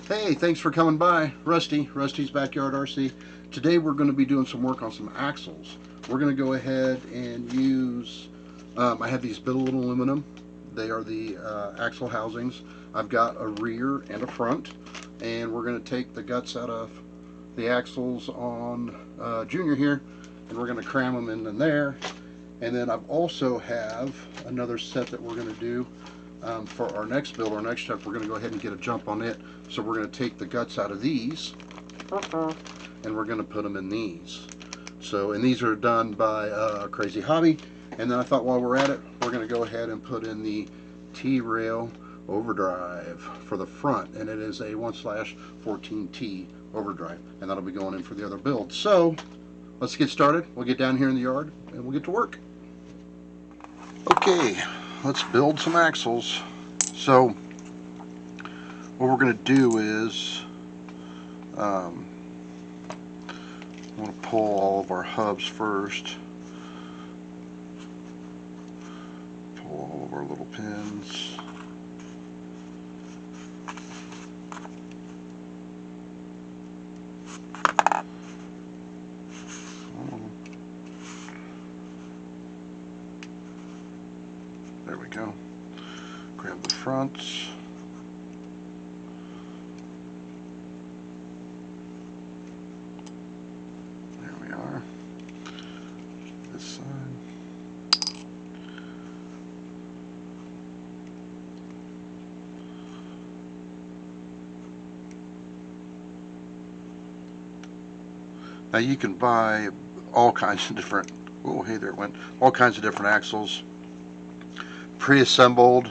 Hey, thanks for coming by. Rusty's Backyard RC. Today we're going to be doing some work on some axles. We're going to go ahead and use, I have these billet aluminum. They are the axle housings. I've got a rear and a front, and we're going to take the guts out of the axles on Junior here, and we're going to cram them in there. And then I've also have another set that we're going to do for our next build, our next truck. We're going to go ahead and get a jump on it. So we're going to take the guts out of these and we're going to put them in these. So, and these are done by Crazy Hobby. And then I thought while we're at it, we're going to go ahead and put in the TREAL Overdrive for the front, and it is a 1/14T Overdrive, and that'll be going in for the other build. So let's get started. We'll get down here in the yard and we'll get to work. Okay, let's build some axles. So what we're going to do is I'm going to pull all of our hubs first. Pull all of our little pins. There we go. Grab the fronts. There we are. This side. Now you can buy all kinds of different, oh hey there it went, all kinds of different axles pre-assembled.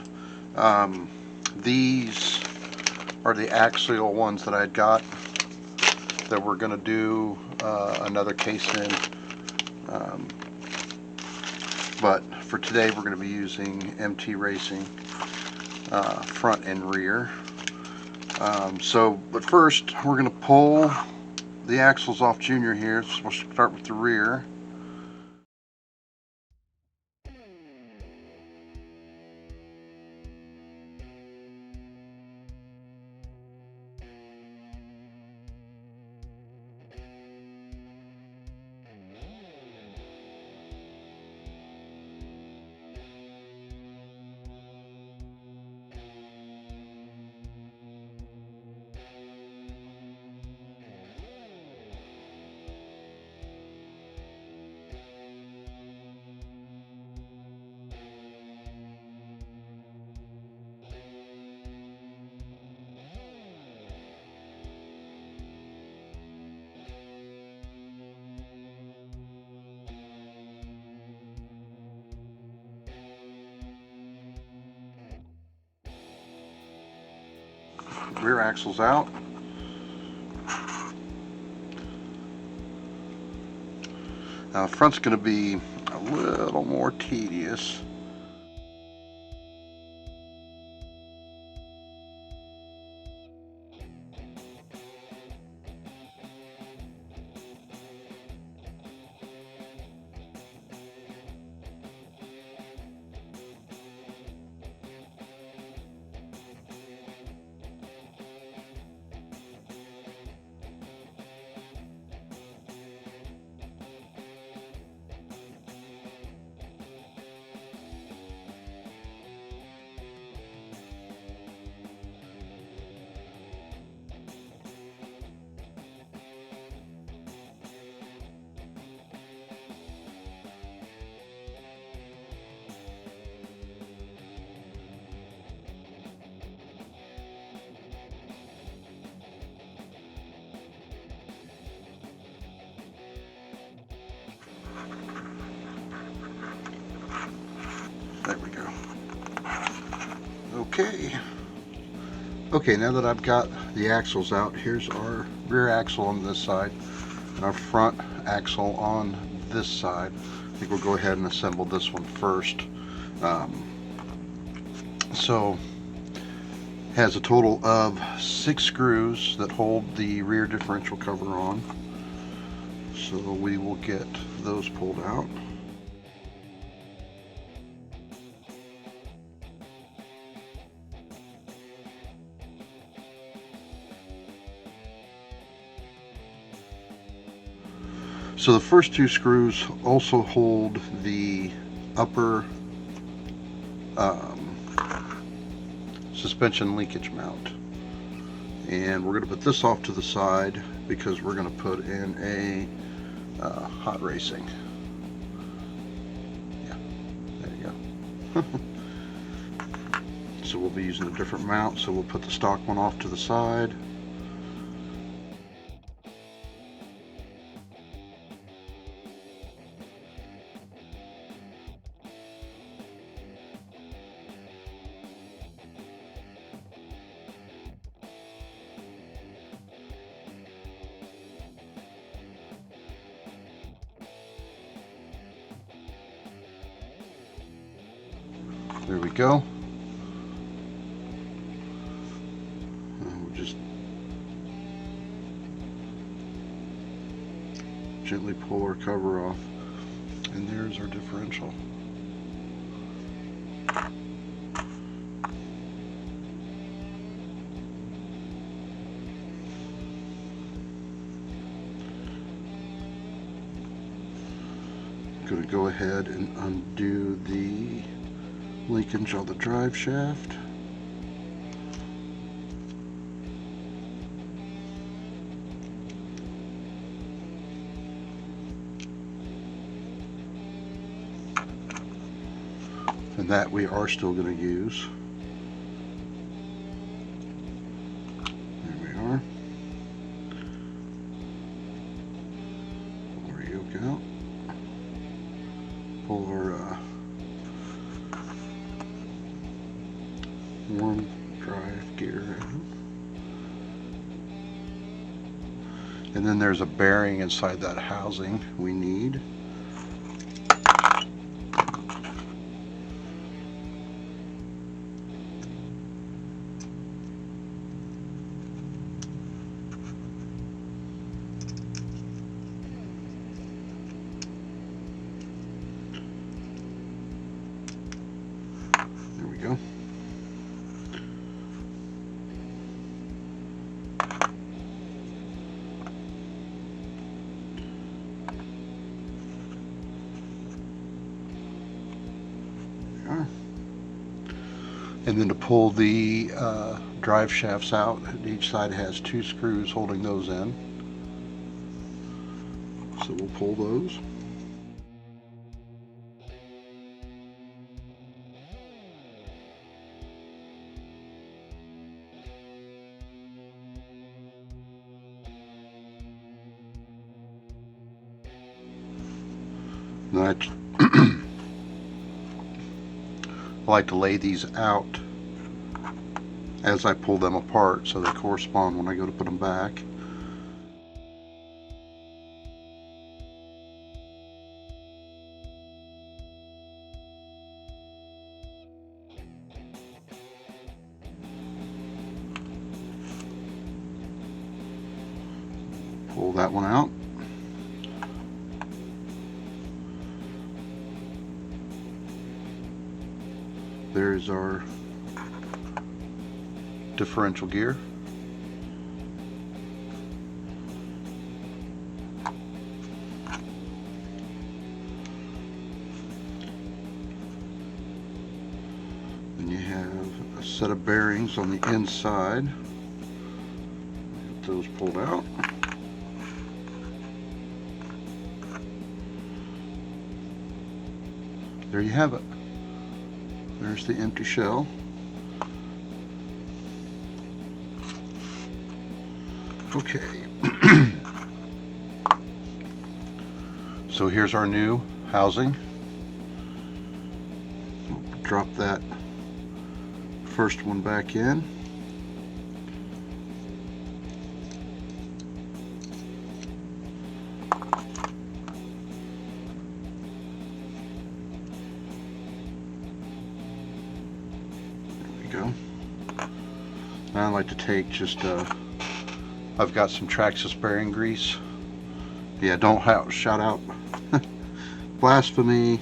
These are the axial ones that I had got that we're going to do another case in. But for today we're going to be using MT24010 front and rear. But first we're going to pull the axles off Junior here. So we'll start with the rear. Rear axles out. Now the front's going to be a little more tedious. There we go. Okay, now that I've got the axles out, here's our rear axle on this side and our front axle on this side. I think we'll go ahead and assemble this one first. So has a total of 6 screws that hold the rear differential cover on. So we will get those pulled out. So the first two screws also hold the upper suspension linkage mount, and we're going to put this off to the side because we're going to put in a HotRacing. Yeah, there you go. So we'll be using a different mount, so we'll put the stock one off to the side. There we go. And we'll just gently pull our cover off, and there's our differential. I'm going to go ahead and undo the linkage on the drive shaft. And that we are still going to use. There we are. Pull our yoke out. Pull our warm drive gear out. And then there's a bearing inside that housing we need. There we go. And then to pull the drive shafts out, each side has two screws holding those in. So we'll pull those. And I like to lay these out as I pull them apart so they correspond when I go to put them back. Pull that one out. There's our differential gear. Then you have a set of bearings on the inside. Get those pulled out. There you have it. There's the empty shell. Okay. So here's our new housing. We'll drop that first one back in. Go. I like to take just I've got some Traxxas bearing grease. Yeah, don't shout out blasphemy.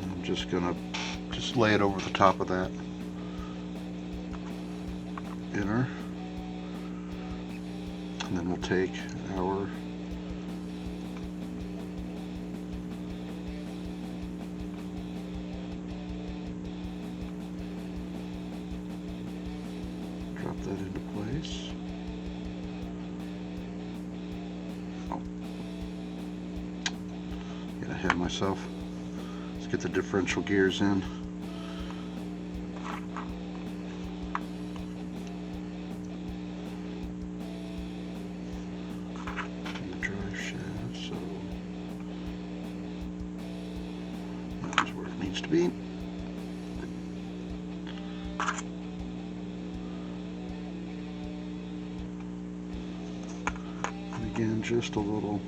I'm just gonna just lay it over the top of that inner, and then we'll take our drop that into place. Oh, get ahead of myself. Let's get the differential gears in. And the drive shaft, so that is where it needs to be. Again, just a little.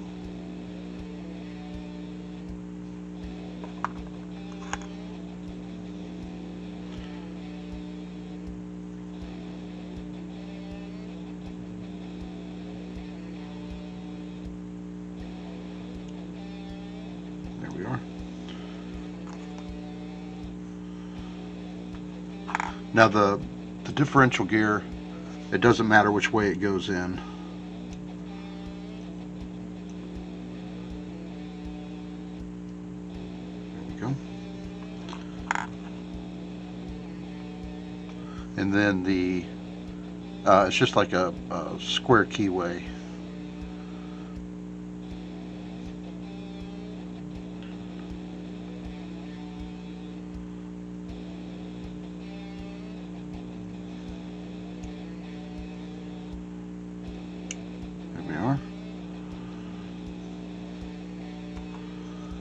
There we are. Now the differential gear, it doesn't matter which way it goes in. And then the it's just like a square keyway. There we are.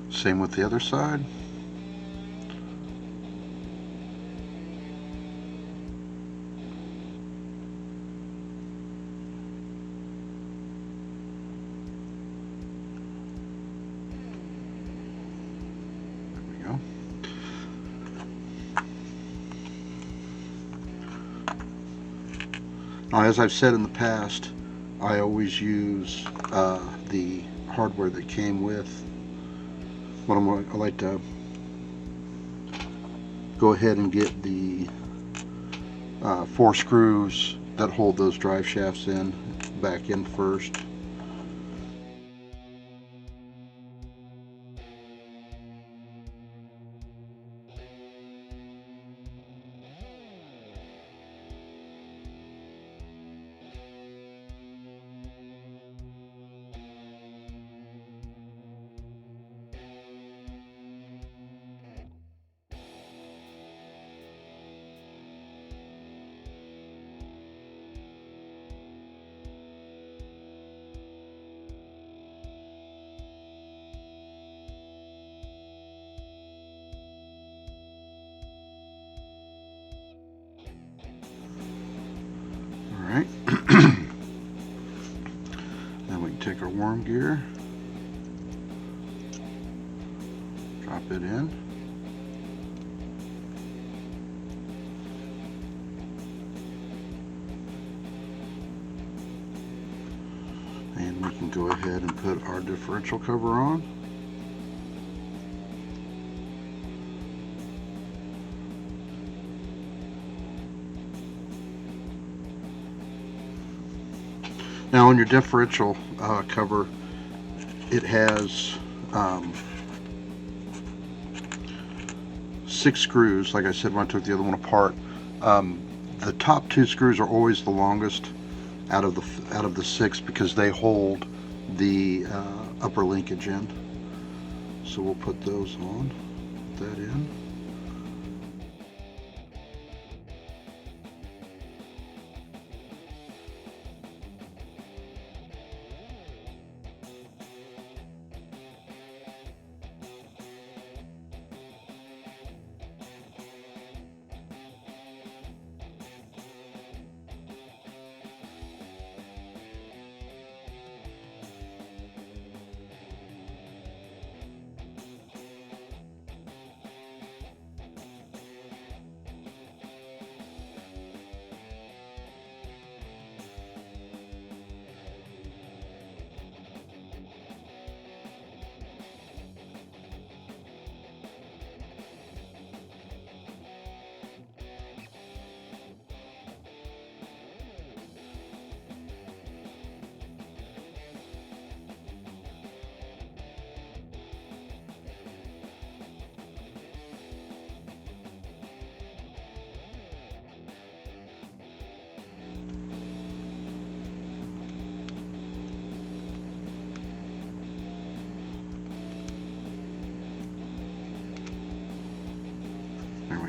Same with the other side. Now, as I've said in the past, I always use the hardware that came with. I like to go ahead and get the 4 screws that hold those drive shafts in back in first. Alright, then we can take our worm gear, drop it in, and we can go ahead and put our differential cover on. Now on your differential cover, it has 6 screws. Like I said when I took the other one apart, the top 2 screws are always the longest out of the 6 because they hold the upper linkage in. So we'll put those on, put that in.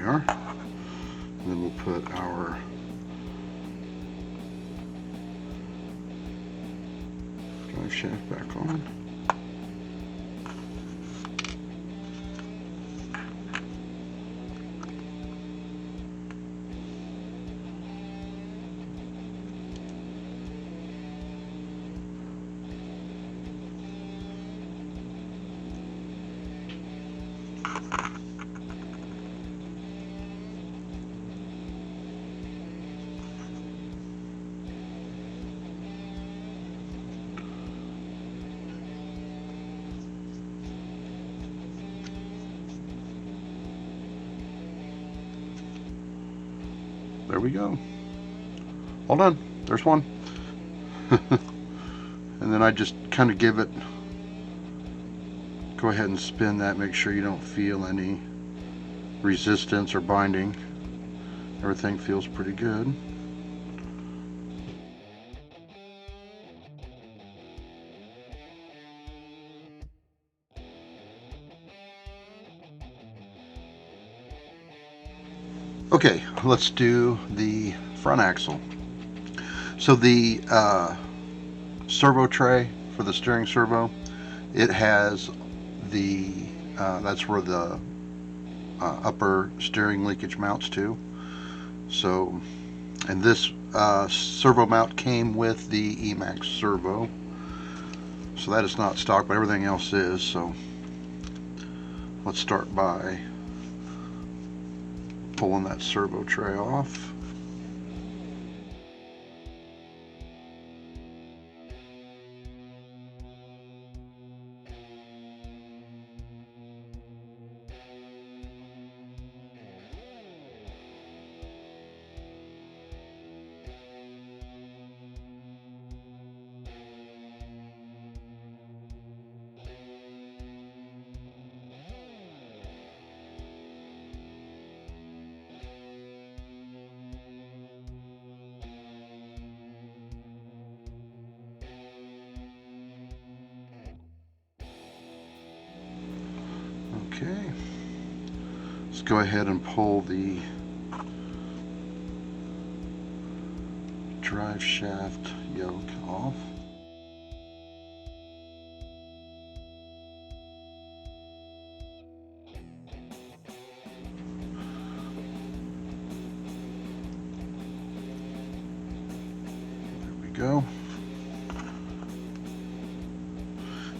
are. And then we'll put our drive shaft back on. There we go. All done. There's one. And then I just kind of give it, go ahead and spin that, make sure you don't feel any resistance or binding. Everything feels pretty good. Okay, let's do the front axle. So the servo tray for the steering servo, it has the that's where the upper steering linkage mounts to. So, and this servo mount came with the Emax servo, so that is not stock, but everything else is. So let's start by pulling that servo tray off. Okay, let's go ahead and pull the drive shaft yoke off. There we go.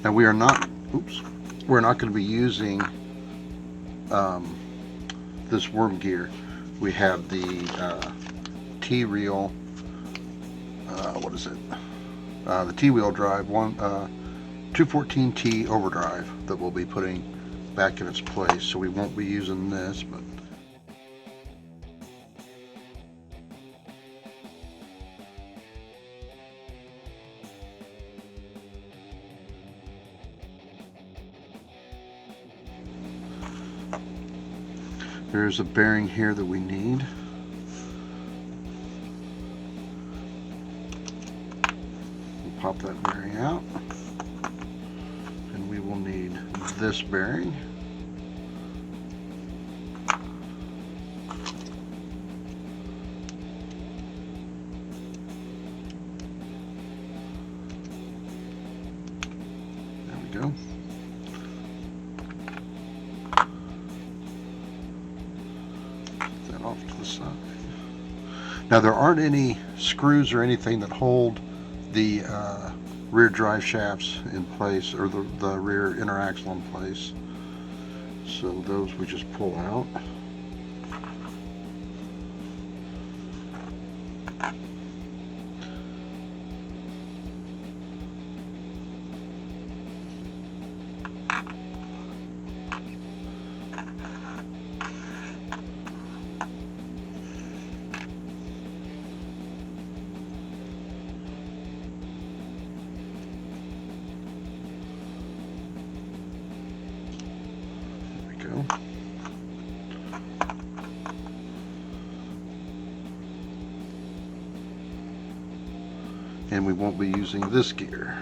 Now we are not, we're not going to be using this worm gear. We have the T-Real, what is it? The T-Wheel Drive 24010 Overdrive that we'll be putting back in its place. So we won't be using this, but there's a bearing here that we need. We'll pop that bearing out. And we will need this bearing. There we go. Off to the side. Now there aren't any screws or anything that hold the rear drive shafts in place, or the rear inner axle in place, so those we just pull out. Go. And we won't be using this gear.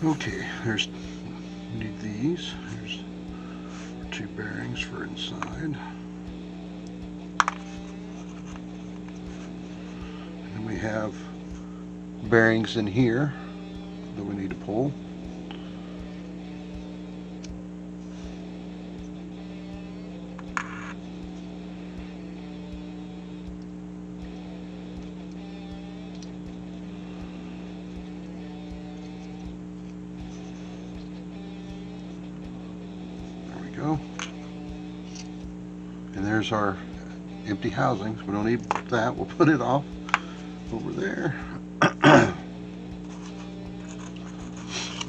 Okay, there's need these. There's 2 bearings for inside. And then we have bearings in here that we need to pull. Go. And there's our empty housings. We don't need that. We'll put it off over there.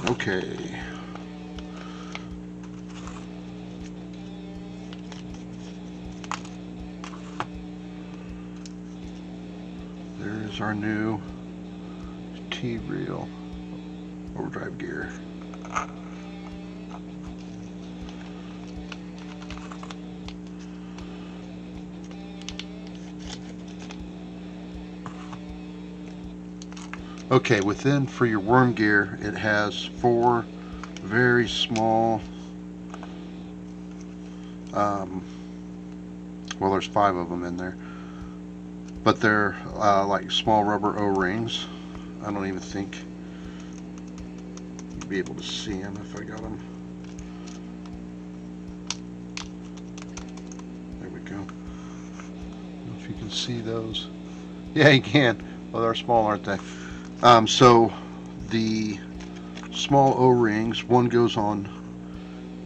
Okay. There's our new TREAL overdrive gear. Okay, within for your worm gear, it has 4 very small, well, there's 5 of them in there, but they're like small rubber O-rings. I don't even think you'd be able to see them if I got them. There we go. I don't know if you can see those. Yeah, you can. Well, they're small, aren't they? So the small O-rings, one goes on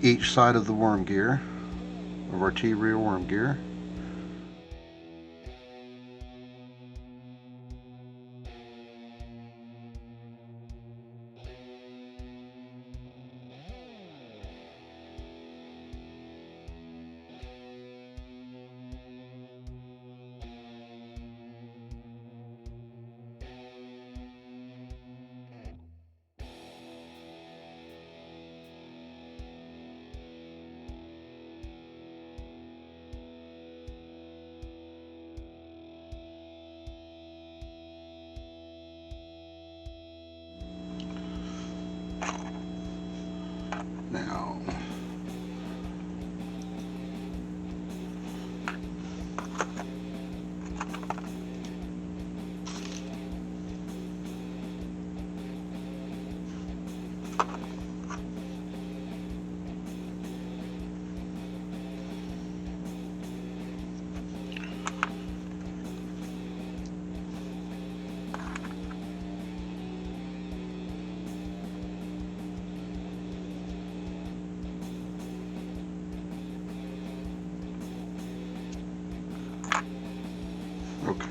each side of the worm gear, of our TREAL worm gear. Now, okay.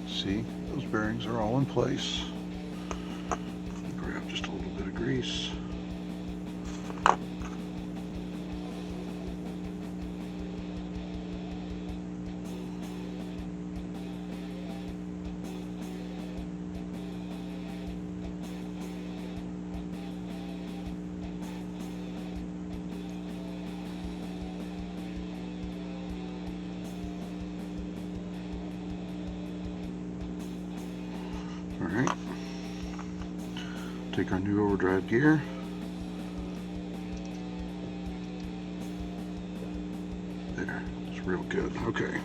See, those bearings are all in place. Grab just a little bit of grease. Alright, take our new overdrive gear, there, it's real good, okay.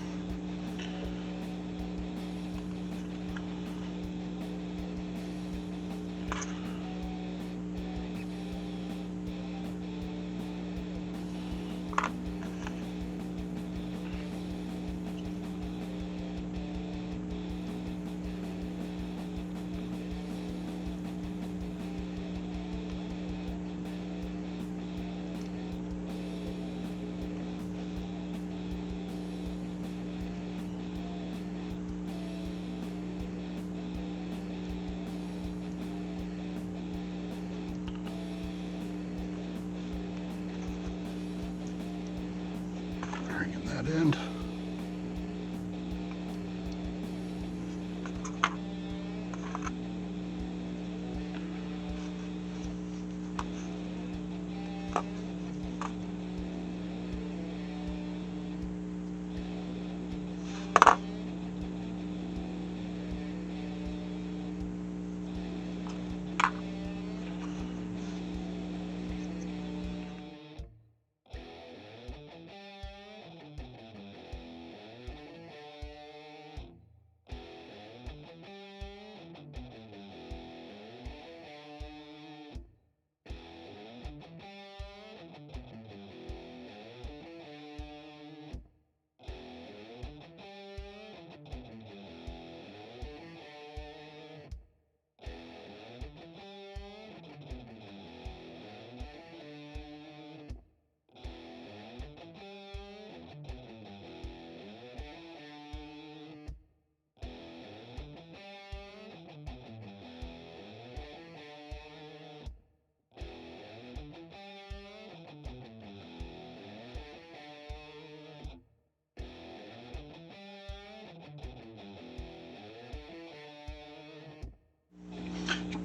Bringing that end.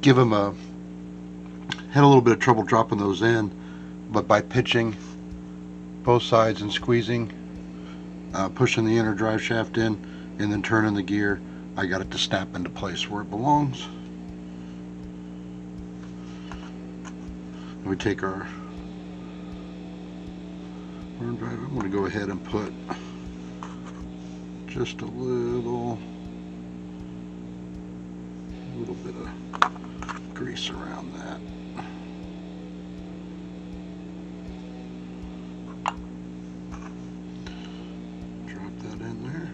give them a, had a little bit of trouble dropping those in, but by pitching both sides and squeezing, pushing the inner drive shaft in and then turning the gear, I got it to snap into place where it belongs. We take our Overdrive. I'm going to go ahead and put just a little bit of grease around that. Drop that in there.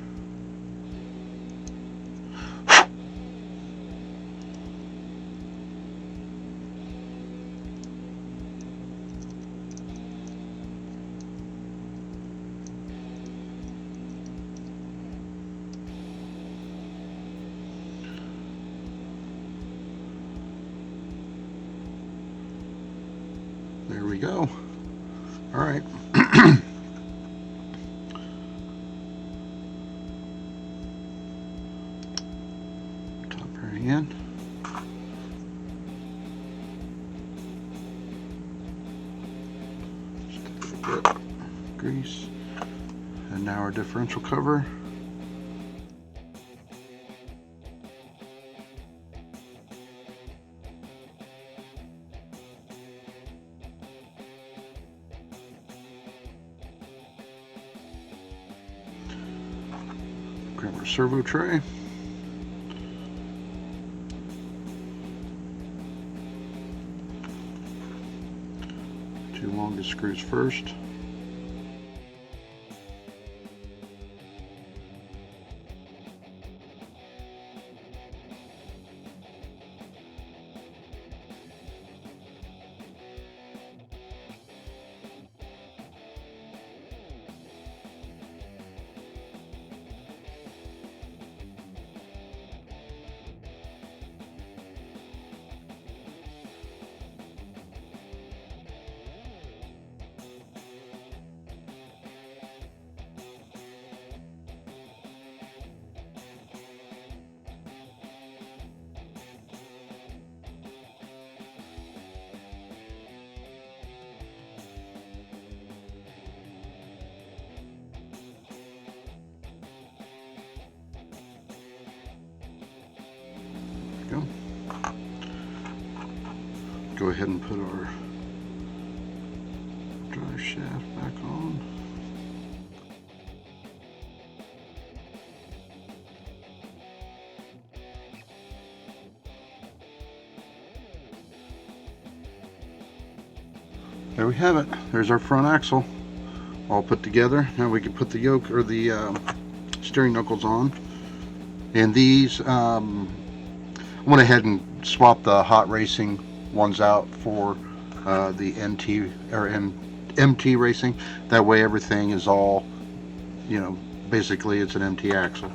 There we go. All right. Top bearing in. Just a little bit of grease. And now our differential cover. Grab our servo tray. Two longest screws first. Go ahead and put our drive shaft back on. There we have it. There's our front axle all put together. Now we can put the yoke or the steering knuckles on. And these, I went ahead and swapped the HotRacing ones out for the MT Racing. That way everything is all, you know, basically it's an MT axle.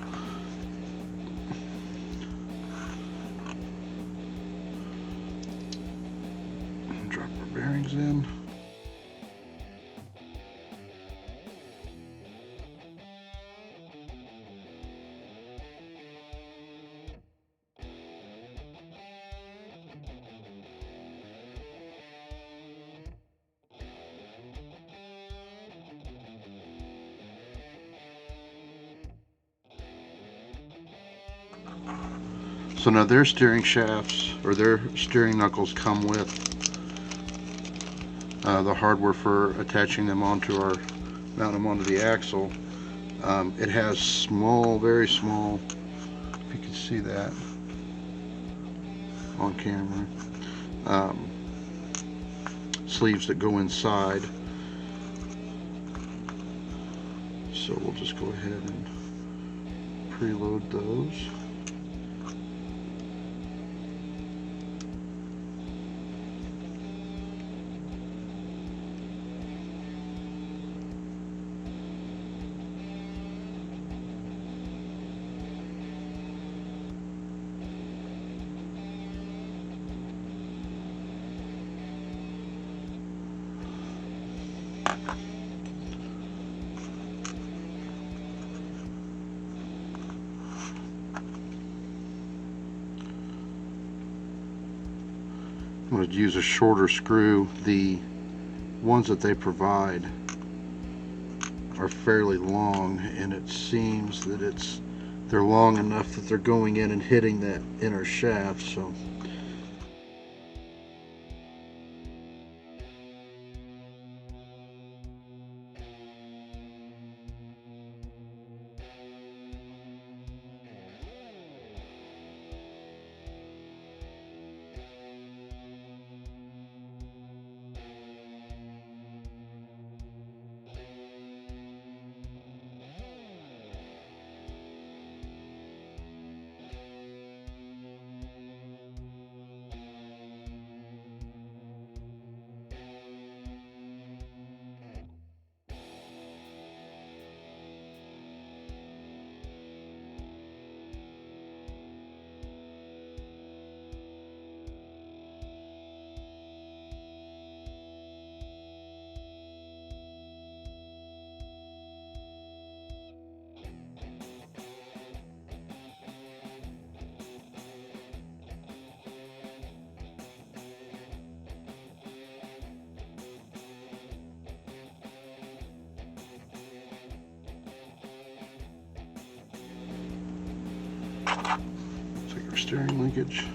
Drop our bearings in. So now their steering shafts or their steering knuckles come with the hardware for attaching them onto our, mount them onto the axle. It has small, very small, if you can see that on camera, sleeves that go inside. So we'll just go ahead and preload those. I'm going to use a shorter screw. The ones that they provide are fairly long, and it seems that they're long enough that they're going in and hitting that inner shaft. So take our steering linkage.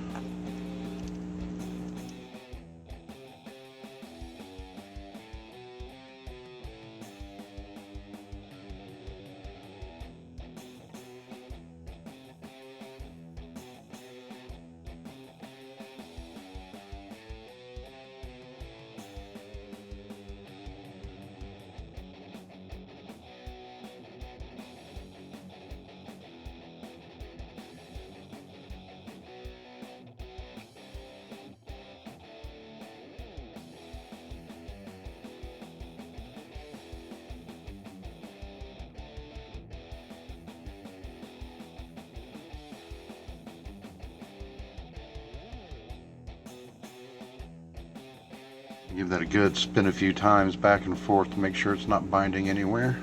Give that a good spin a few times back and forth to make sure it's not binding anywhere.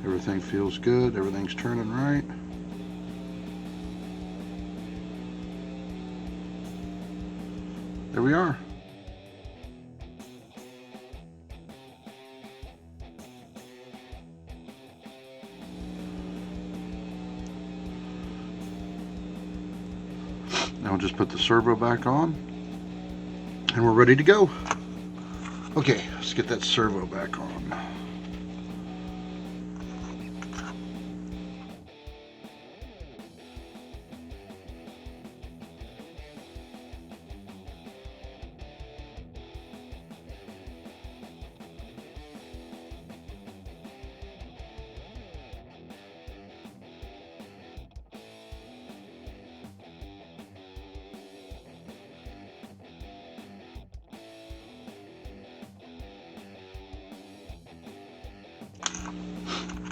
Everything feels good, everything's turning right. There we are. Now we'll just put the servo back on, and we're ready to go. Okay, let's get that servo back on.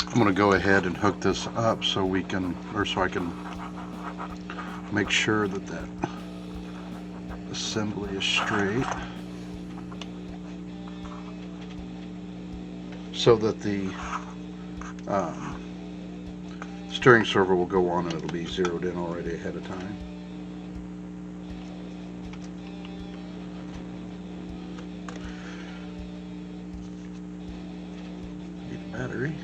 I'm going to go ahead and hook this up so we can, or so I can make sure that that assembly is straight, so that the steering servo will go on and it'll be zeroed in already ahead of time. Need a battery.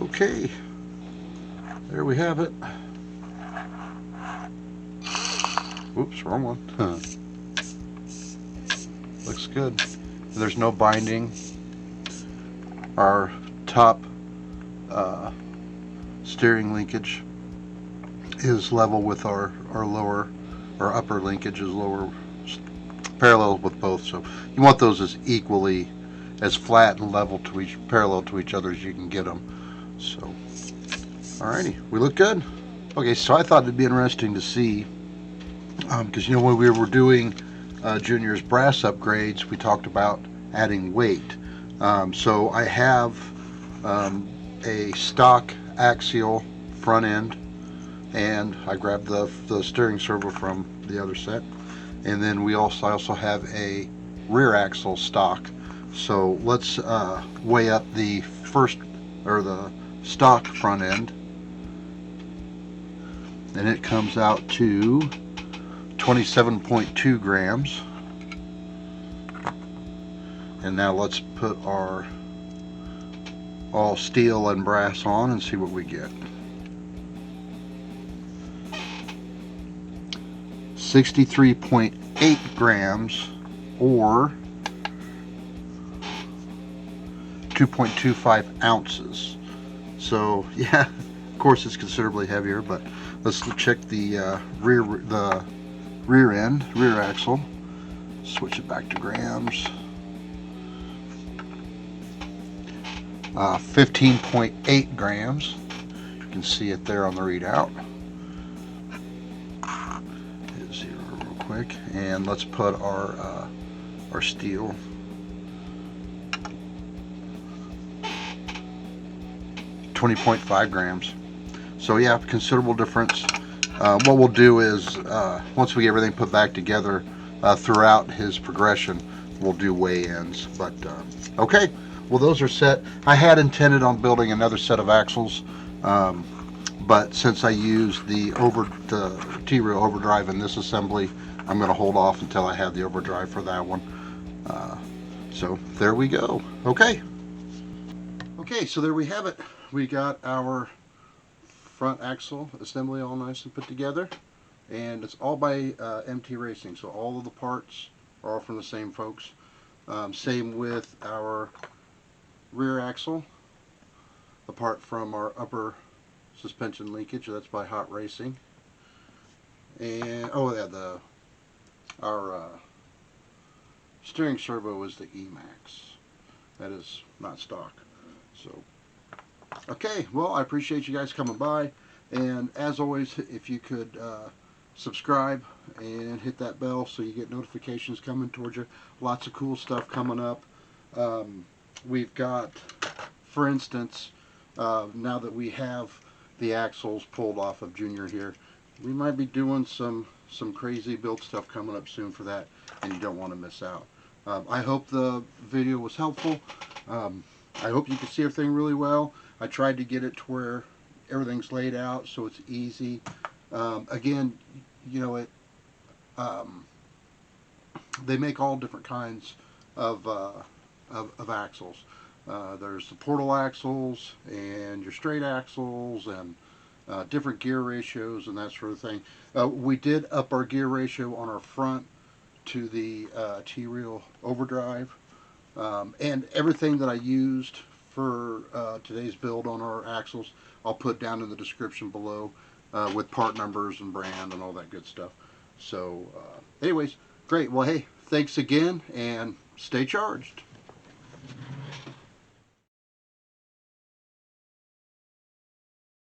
Okay, there we have it. Oops, wrong one. Looks good. There's no binding our top steering linkage is level with our lower, our upper linkage is lower, parallel with both. So you want those as equally as flat and level to each, parallel to each other as you can get them. So, alrighty, we look good. Okay, so I thought it'd be interesting to see, because you know when we were doing Junior's brass upgrades, we talked about adding weight. So I have a stock axial front end, and I grabbed the steering servo from the other set, and then I also have a rear axle stock. So let's weigh up the the stock front end, and it comes out to 27.2 grams. And now let's put our all steel and brass on and see what we get. 63.8 grams, or 2.25 ounces. So yeah, of course it's considerably heavier, but let's check the rear axle. Switch it back to grams. 15.8 grams. You can see it there on the readout. Hit 0 real quick, and let's put our steel. 20.5 grams. So yeah, considerable difference. What we'll do is once we get everything put back together throughout his progression, we'll do weigh-ins. But okay, well those are set. I had intended on building another set of axles, but since I used the TREAL Overdrive in this assembly, I'm going to hold off until I have the Overdrive for that one. So there we go. Okay, so there we have it. We got our front axle assembly all nice and put together, and it's all by MT Racing, so all of the parts are all from the same folks. Same with our rear axle, apart from our upper suspension linkage, that's by HotRacing. And oh yeah, our steering servo is the Emax. That is not stock. So okay, well I appreciate you guys coming by, and as always, if you could subscribe and hit that bell so you get notifications coming towards you. Lots of cool stuff coming up. We've got, for instance, now that we have the axles pulled off of Junior here, we might be doing some crazy build stuff coming up soon for that, and you don't want to miss out. I hope the video was helpful. I hope you can see everything really well. I tried to get it to where everything's laid out so it's easy. Again, you know, they make all different kinds of axles. There's the portal axles and your straight axles, and different gear ratios and that sort of thing. We did up our gear ratio on our front to the TREAL Overdrive, and everything that I used for today's build on our axles I'll put down in the description below, with part numbers and brand and all that good stuff. So anyways, great. Well, hey, thanks again, and stay charged.